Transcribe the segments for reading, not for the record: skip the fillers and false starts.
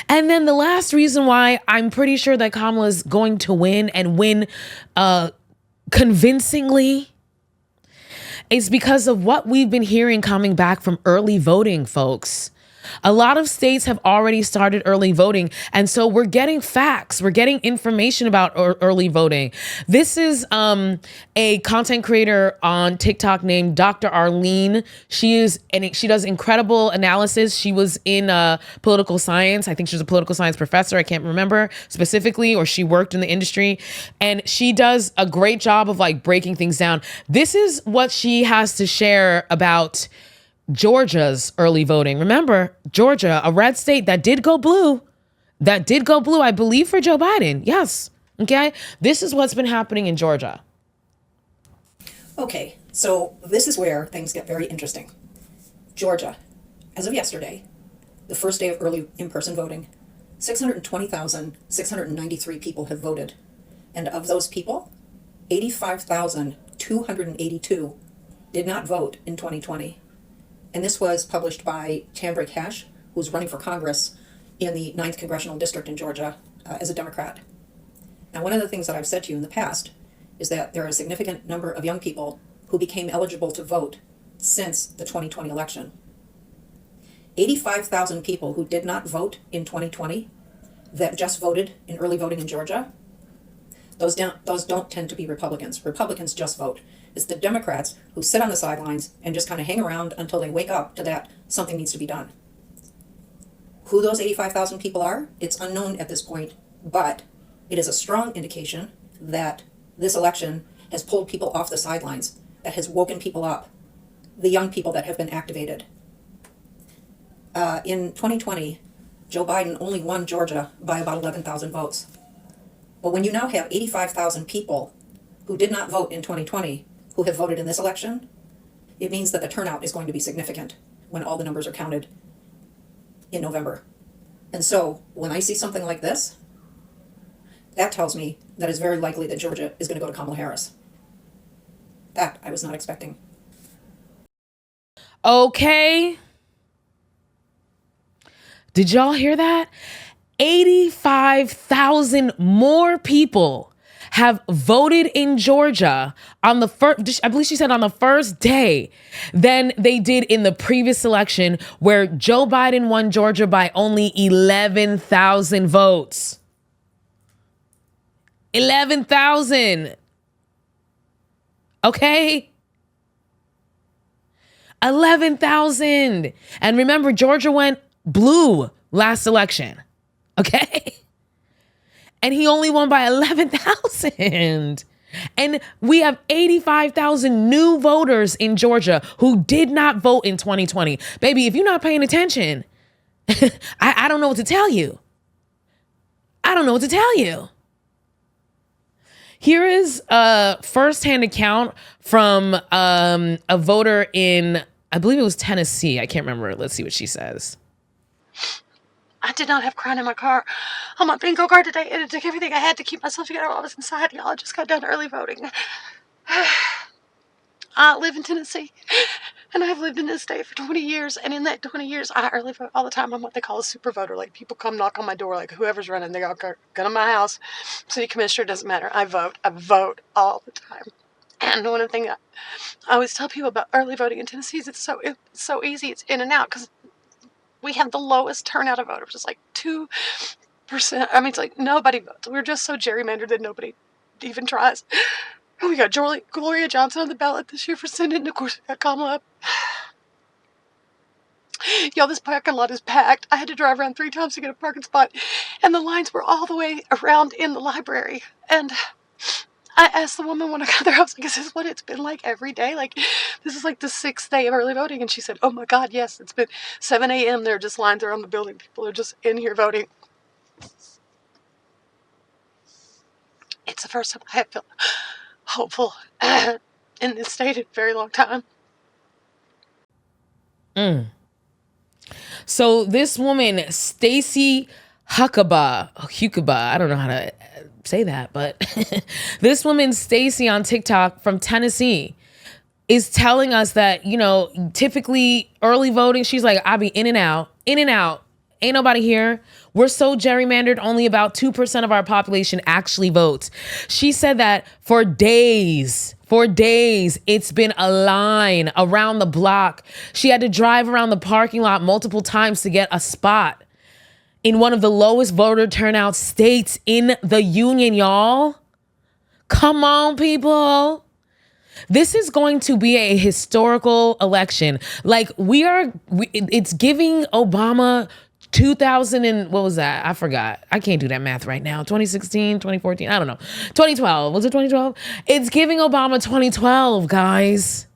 And then the last reason why I'm pretty sure that Kamala's going to win and win convincingly is because of what we've been hearing coming back from early voting, folks. A lot of states have already started early voting. And so we're getting facts. We're getting information about early voting. This is a content creator on TikTok named Dr. Arlene. She does incredible analysis. She was in political science. I think she's a political science professor. I can't remember specifically, or she worked in the industry. And she does a great job of like breaking things down. This is what she has to share about Georgia's early voting. Remember, Georgia, a red state that did go blue, I believe, for Joe Biden. Yes. Okay. This is what's been happening in Georgia. Okay. So this is where things get very interesting. Georgia, as of yesterday, the first day of early in-person voting, 620,693 people have voted. And of those people, 85,282 did not vote in 2020. And this was published by Tambrick Hash, who's running for Congress in the 9th Congressional District in Georgia as a Democrat. Now, one of the things that I've said to you in the past is that there are a significant number of young people who became eligible to vote since the 2020 election. 85,000 people who did not vote in 2020 that just voted in early voting in Georgia, those don't tend to be Republicans. Republicans just vote. It's the Democrats who sit on the sidelines and just kind of hang around until they wake up to that something needs to be done. Who those 85,000 people are, it's unknown at this point, but it is a strong indication that this election has pulled people off the sidelines, that has woken people up, the young people that have been activated. In 2020, Joe Biden only won Georgia by about 11,000 votes. But when you now have 85,000 people who did not vote in 2020 who have voted in this election, it means that the turnout is going to be significant when all the numbers are counted in November. And so when I see something like this, that tells me that it's very likely that Georgia is going to go to Kamala Harris. That I was not expecting. Okay. Did y'all hear that? 85,000 more people have voted in Georgia on the first, I believe she said on the first day, than they did in the previous election where Joe Biden won Georgia by only 11,000 votes. 11,000. Okay? 11,000. And remember, Georgia went blue last election. Okay? And he only won by 11,000. And we have 85,000 new voters in Georgia who did not vote in 2020. Baby, if you're not paying attention, I don't know what to tell you. I don't know what to tell you. Here is a firsthand account from a voter in, I believe it was Tennessee. I can't remember. Let's see what she says. I did not have crying in my car on my bingo card today, and it took everything I had to keep myself together while I was inside. Y'all, I just got done early voting. I live in Tennessee, and I've lived in this state for 20 years, and in that 20 years, I early vote all the time. I'm what they call a super voter. Like, people come knock on my door, like, whoever's running, they all go to my house. City commissioner, doesn't matter. I vote all the time. And one of the things I always tell people about early voting in Tennessee is it's so easy. It's in and out, because we have the lowest turnout of voters. It's like 2%. I mean, it's like nobody votes. We're just so gerrymandered that nobody even tries. And we got Gloria Johnson on the ballot this year for Senate, and of course we got Kamala. Y'all, this parking lot is packed. I had to drive around 3 times to get a parking spot, and the lines were all the way around in the library. And I asked the woman when I got there, I was like, is this what it's been like every day? Like, this is like the 6th day of early voting. And she said, oh my God, yes, it's been 7 a.m. There are just lines around the building. People are just in here voting. It's the first time I have felt hopeful in this state in a very long time. So this woman, Stacey Huckabee, I don't know how to say that, but this woman, Stacey, on TikTok from Tennessee, is telling us that, typically early voting, she's like, I'll be in and out Ain't nobody here. We're so gerrymandered, only about 2% of our population actually votes. She said that for days, it's been a line around the block. She had to drive around the parking lot multiple times to get a spot in one of the lowest voter turnout states in the union, y'all. Come on, people. This is going to be a historical election. Like it's giving Obama 2000 and what was that? I forgot. I can't do that math right now. 2016, 2014, I don't know. 2012. Was it 2012? It's giving Obama 2012, guys.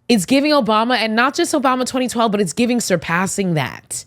It's giving Obama, and not just Obama 2012, but it's giving surpassing that.